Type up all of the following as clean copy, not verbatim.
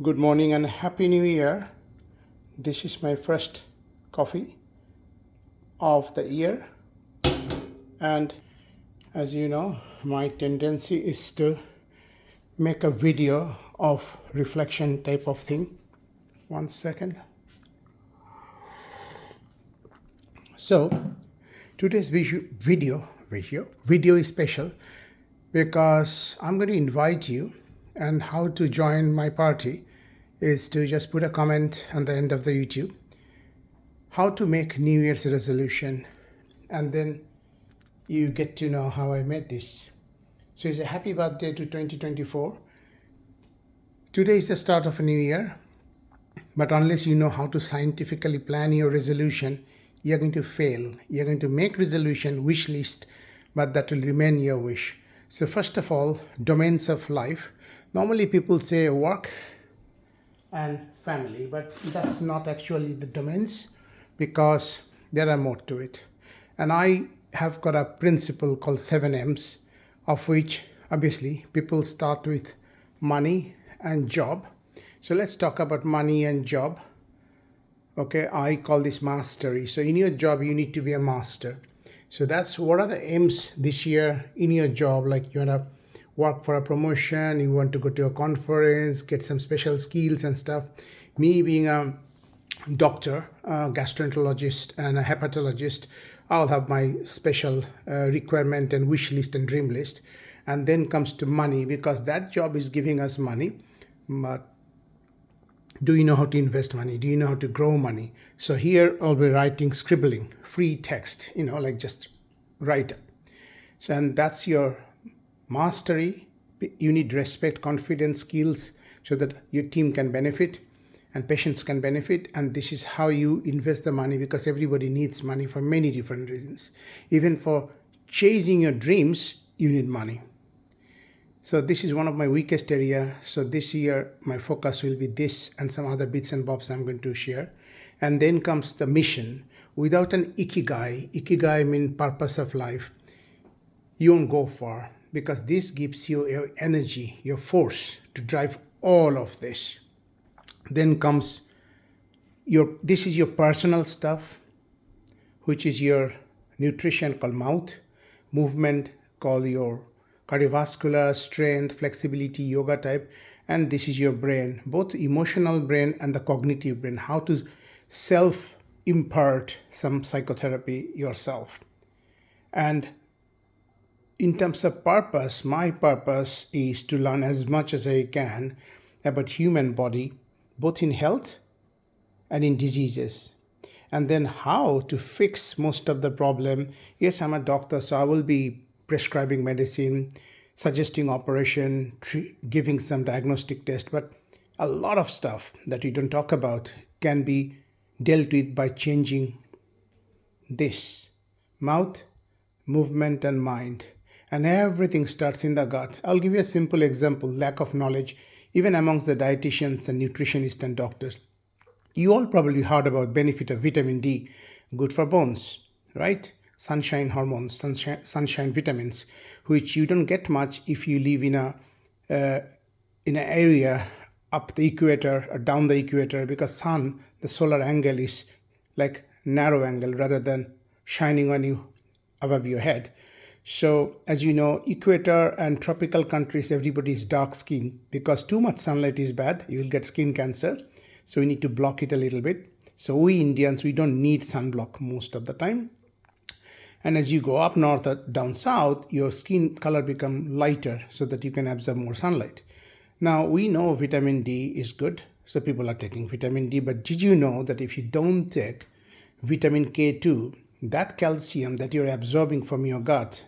Good morning and Happy New Year. This is my first coffee of the year, and as you know, my tendency is to make a video of reflection type of thing. One second. So, today's video is special because I'm going to invite you, and how to join my party is to just put a comment on the end of the YouTube how to make New Year's resolution, and then you get to know how I made this. So it's a happy birthday to 2024. Today is the start of a new year, but unless you know how to scientifically plan your resolution, you're going to fail. You're going to make resolution wish list, but that will remain your wish. So first of all, domains of life. Normally people say work and family, but that's not actually the domains because there are more to it. And I have got a principle called 7M's, of which obviously people start with money and job. So let's talk about money and job. Okay, I call this mastery. So in your job, you need to be a master. So that's what are the aims this year in your job. Like you want to work for a promotion, you want to go to a conference, get some special skills and stuff. Me being a doctor, a gastroenterologist and a hepatologist, I'll have my special requirement and wish list and dream list. And then comes to money, because that job is giving us money. But do you know how to invest money? Do you know how to grow money? So here I'll be writing, scribbling, free text, like just write. So, and that's your mastery. You need respect, confidence, skills so that your team can benefit and patients can benefit. And this is how you invest the money, because everybody needs money for many different reasons. Even for chasing your dreams, you need money. So this is one of my weakest area. So this year, my focus will be this and some other bits and bobs I'm going to share. And then comes the mission. Without an ikigai means purpose of life, you won't go far, because this gives you your energy, your force to drive all of this. Then comes this is your personal stuff, which is your nutrition called mouth, movement called your cardiovascular, strength, flexibility, yoga type, and this is your brain, both emotional brain and the cognitive brain, how to self-impart some psychotherapy yourself. And in terms of purpose, my purpose is to learn as much as I can about human body, both in health and in diseases. And then how to fix most of the problem. Yes, I'm a doctor, so I will be prescribing medicine, suggesting operation, giving some diagnostic test, but a lot of stuff that we don't talk about can be dealt with by changing this mouth, movement and mind. And everything starts in the gut. I'll give you a simple example, lack of knowledge, even amongst the dietitians and nutritionists and doctors. You all probably heard about benefit of vitamin D, good for bones, right? Sunshine hormones, sunshine vitamins, which you don't get much if you live in an area up the equator or down the equator, because sun, the solar angle is like narrow angle rather than shining on you above your head. So as you know, equator and tropical countries, everybody is dark skin, because too much sunlight is bad. You will get skin cancer. So we need to block it a little bit. So we Indians, we don't need sunblock most of the time. And as you go up north or down south, your skin color become lighter so that you can absorb more sunlight. Now we know vitamin D is good, so people are taking vitamin D. But did you know that if you don't take vitamin K2, that calcium that you're absorbing from your gut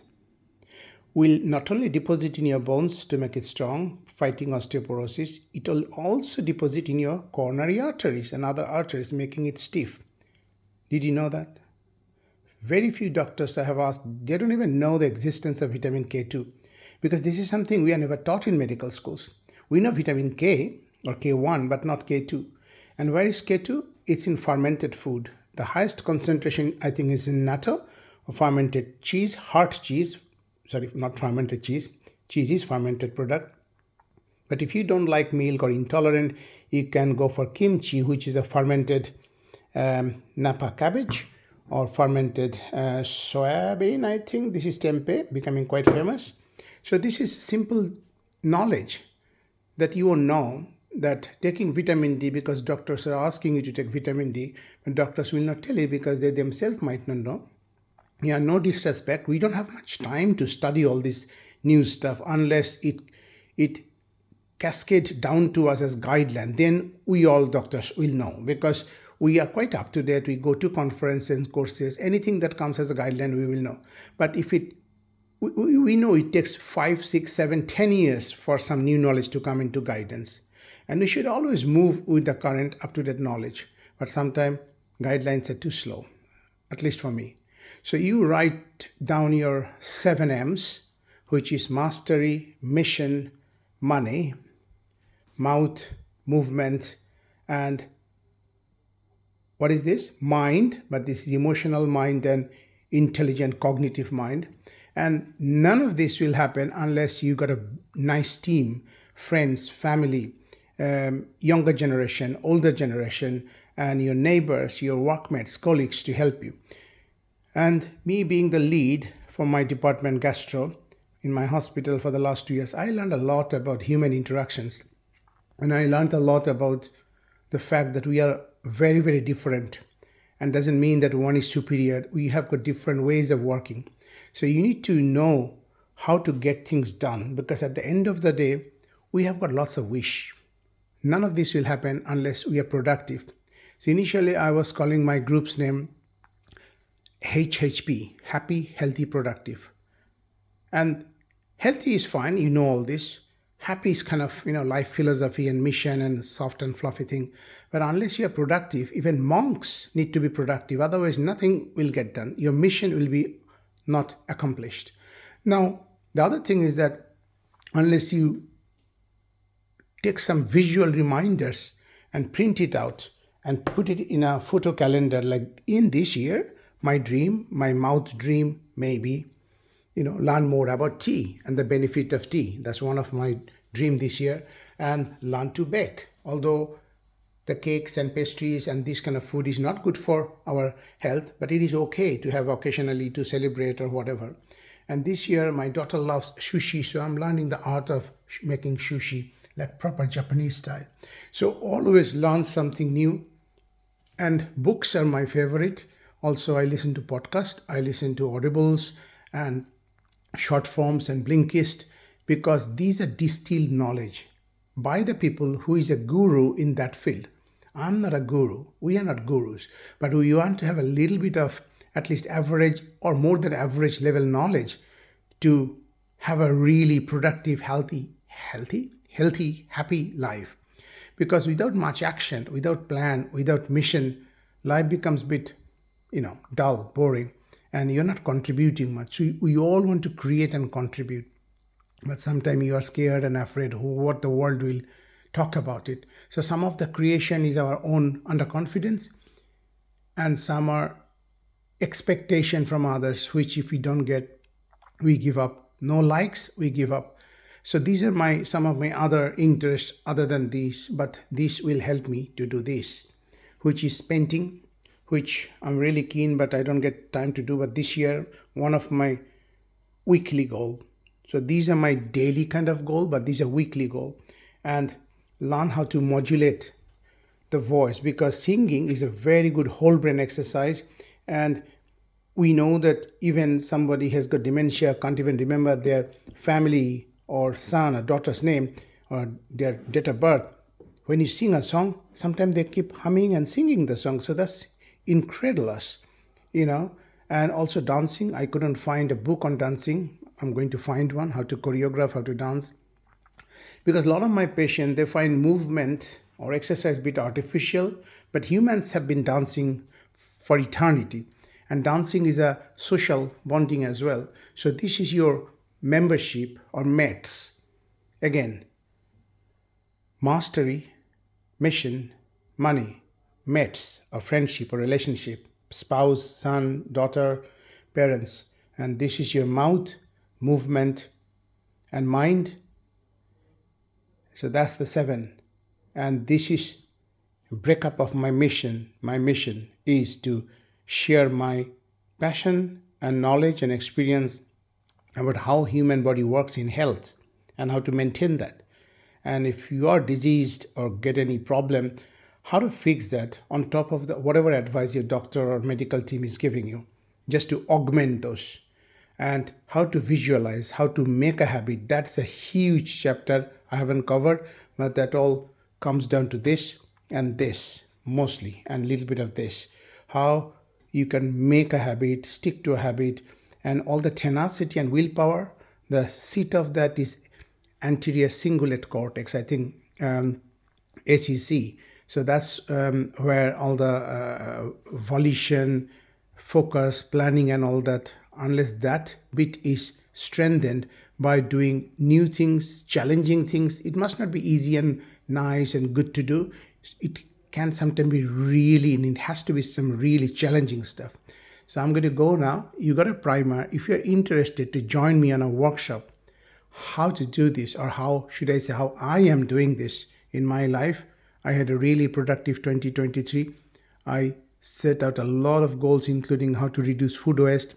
will not only deposit in your bones to make it strong, fighting osteoporosis, it will also deposit in your coronary arteries and other arteries, making it stiff. Did you know that? Very few doctors I have asked, they don't even know the existence of vitamin K2, because this is something we are never taught in medical schools. We know vitamin K or K1, but not K2. And where is K2? It's in fermented food. The highest concentration, I think, is in natto, or fermented cheese, hard cheese. Sorry, not fermented cheese. Cheese is fermented product. But if you don't like milk or intolerant, you can go for kimchi, which is a fermented napa cabbage or fermented soybean. I think this is tempeh, becoming quite famous. So this is simple knowledge that you will know that taking vitamin D, because doctors are asking you to take vitamin D, but doctors will not tell you because they themselves might not know. Yeah, no disrespect. We don't have much time to study all this new stuff unless it cascade down to us as guideline. Then we all doctors will know, because we are quite up to date. We go to conferences, courses, anything that comes as a guideline, we will know. But if we know it takes 5, 6, 7, 10 years for some new knowledge to come into guidance. And we should always move with the current up-to-date knowledge. But sometimes guidelines are too slow, at least for me. So you write down your 7 M's, which is mastery, mission, money, mouth, movement, and what is this? Mind, but this is emotional mind and intelligent cognitive mind. And none of this will happen unless you got a nice team, friends, family, younger generation, older generation, and your neighbors, your workmates, colleagues to help you. And me being the lead for my department, gastro, in my hospital for the last 2 years, I learned a lot about human interactions. And I learned a lot about the fact that we are very, very different. And doesn't mean that one is superior. We have got different ways of working. So you need to know how to get things done, because at the end of the day, we have got lots of wish. None of this will happen unless we are productive. So initially I was calling my group's name HHP, happy, healthy, productive. And healthy is fine, you know all this. Happy is kind of, life philosophy and mission and soft and fluffy thing. But unless you're productive, even monks need to be productive. Otherwise, nothing will get done. Your mission will be not accomplished. Now, the other thing is that unless you take some visual reminders and print it out and put it in a photo calendar, like in this year, my dream, my mouth dream, maybe, learn more about tea and the benefit of tea. That's one of my dream this year. And learn to bake. Although the cakes and pastries and this kind of food is not good for our health, but it is okay to have occasionally to celebrate or whatever. And this year, my daughter loves sushi, so I'm learning the art of making sushi, like proper Japanese style. So always learn something new. And books are my favorite. Also, I listen to podcasts, I listen to audibles and short forms and Blinkist, because these are distilled knowledge by the people who is a guru in that field. I'm not a guru. We are not gurus. But we want to have a little bit of at least average or more than average level knowledge to have a really productive, healthy, happy life. Because without much action, without plan, without mission, life becomes a bit, dull, boring, and you're not contributing much. So we all want to create and contribute. But sometimes you are scared and afraid what the world will talk about it. So some of the creation is our own underconfidence, and some are expectation from others, which if we don't get, we give up. No likes, we give up. So these are some of my other interests other than these, but this will help me to do this, which is painting, which I'm really keen, but I don't get time to do. But this year, one of my weekly goal. So these are my daily kind of goal, but these are weekly goal. And learn how to modulate the voice, because singing is a very good whole brain exercise. And we know that even somebody has got dementia, can't even remember their family or son or daughter's name or their date of birth. When you sing a song, sometimes they keep humming and singing the song. So that's incredulous, And also dancing. I couldn't find a book on dancing. I'm going to find one, how to choreograph, how to dance. Because a lot of my patients, they find movement or exercise a bit artificial, but humans have been dancing for eternity. And dancing is a social bonding as well. So this is your membership or mates. Again, mastery, mission, money, mates or friendship or relationship, spouse, son, daughter, parents. And this is your mouth, movement, and mind. So that's the 7. And this is breakup of my mission. My mission is to share my passion and knowledge and experience about how human body works in health and how to maintain that. And if you are diseased or get any problem, how to fix that on top of the whatever advice your doctor or medical team is giving you, just to augment those. And how to visualize, how to make a habit. That's a huge chapter I haven't covered, but that all comes down to this and this mostly, and a little bit of this. How you can make a habit, stick to a habit, and all the tenacity and willpower. The seat of that is anterior cingulate cortex, I think, ACC. So that's where all the volition, focus, planning, and all that, unless that bit is strengthened by doing new things, challenging things, it must not be easy and nice and good to do. It can sometimes be really, and it has to be some really challenging stuff. So I'm going to go now. You got a primer. If you're interested to join me on a workshop, how to do this, or how should I say, how I am doing this in my life. I had a really productive 2023. I set out a lot of goals, including how to reduce food waste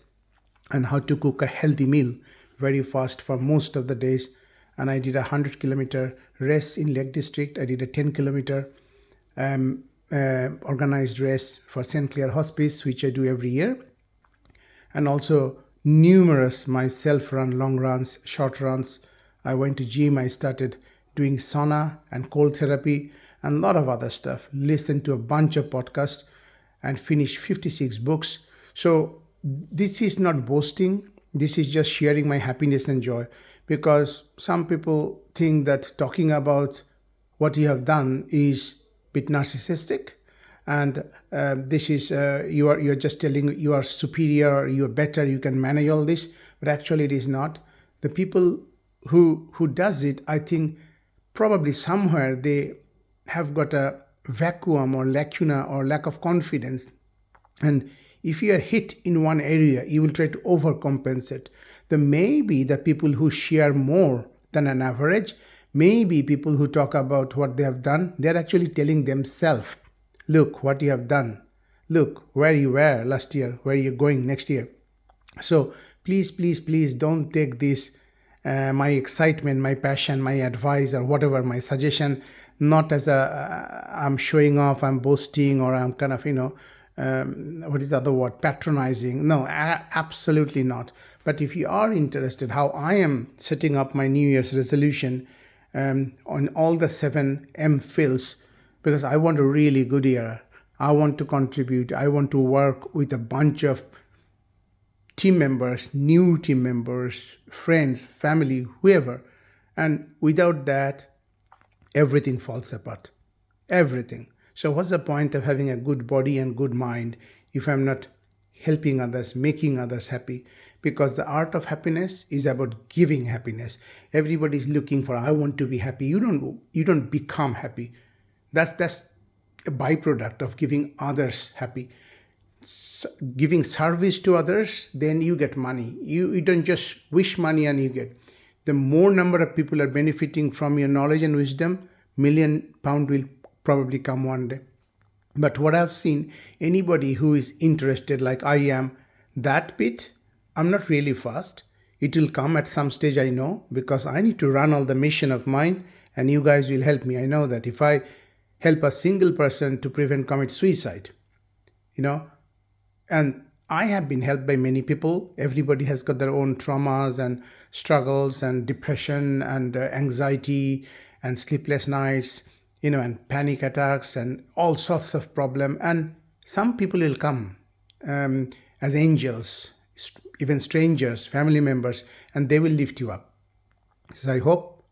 and how to cook a healthy meal very fast for most of the days. And I did a 100-kilometer race in Lake District. I did a 10-kilometer organized race for St. Clair Hospice, which I do every year. And also numerous my self-run, long runs, short runs. I went to gym. I started doing sauna and cold therapy and a lot of other stuff. Listened to a bunch of podcasts and finished 56 books. So this is not boasting. This is just sharing my happiness and joy, because some people think that talking about what you have done is a bit narcissistic, and this is you're just telling you are superior or you are better, you can manage all this, but actually it is not. The people who does it, I think probably somewhere they have got a vacuum or lacuna or lack of confidence, and if you are hit in one area, you will try to overcompensate. There may be the people who share more than an average, maybe people who talk about what they have done, they're actually telling themselves, look what you have done, look where you were last year, where you're going next year. So please, please, please don't take this, my excitement, my passion, my advice, or whatever, my suggestion, not as I'm showing off, I'm boasting, or I'm kind of, what is the other word, patronizing. No, absolutely not. But if you are interested how I am setting up my New Year's resolution on all the 7 M fields, because I want a really good year. I want to contribute. I want to work with a bunch of team members, new team members, friends, family, whoever. And without that, everything falls apart. Everything. So what's the point of having a good body and good mind if I'm not helping others, making others happy? Because the art of happiness is about giving happiness. Everybody's looking for, I want to be happy. You don't become happy. That's a byproduct of giving others happy. Giving service to others, then you get money. You don't just wish money and you get. The more number of people are benefiting from your knowledge and wisdom, £1 million will probably come one day. But what I've seen, anybody who is interested like I am, that bit, I'm not really fast. It will come at some stage, I know, because I need to run all the mission of mine and you guys will help me. I know that if I help a single person to commit suicide, and I have been helped by many people. Everybody has got their own traumas and struggles and depression and anxiety and sleepless nights, and panic attacks and all sorts of problem. And some people will come as angels, even strangers, family members, and they will lift you up. So I hope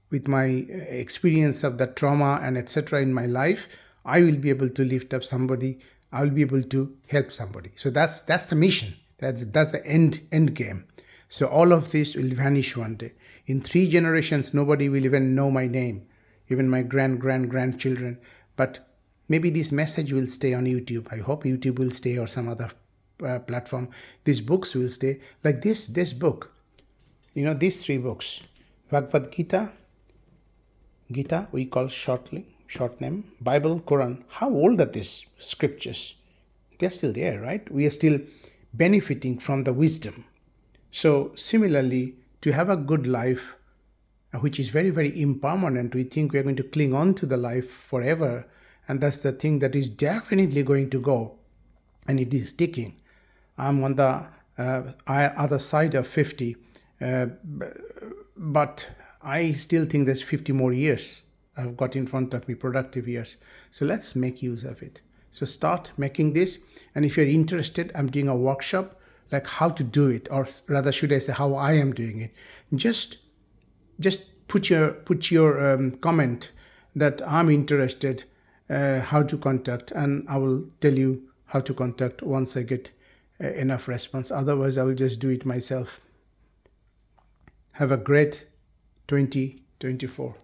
with my experience of the trauma and etc. in my life, I will be able to lift up somebody. I will be able to help somebody. So that's the mission. That's the end game. So all of this will vanish one day. In 3 generations, nobody will even know my name, even my grandchildren. But maybe this message will stay on YouTube. I hope YouTube will stay, or some other platform. These books will stay. Like this book. These 3 books. Bhagavad Gita, Gita, we call short name. Bible, Quran. How old are these scriptures? They're still there, right? We are still benefiting from the wisdom. So similarly, to have a good life, which is very, very impermanent, we think we're going to cling on to the life forever. And that's the thing that is definitely going to go. And it is ticking. I'm on the other side of 50. But I still think there's 50 more years I've got in front of me, productive years. So let's make use of it. So start making this. And if you're interested, I'm doing a workshop, like how to do it, or rather should I say how I am doing it. Just put your comment that I'm interested, how to contact, and I will tell you how to contact once I get enough response. Otherwise, I will just do it myself. Have a great 2024.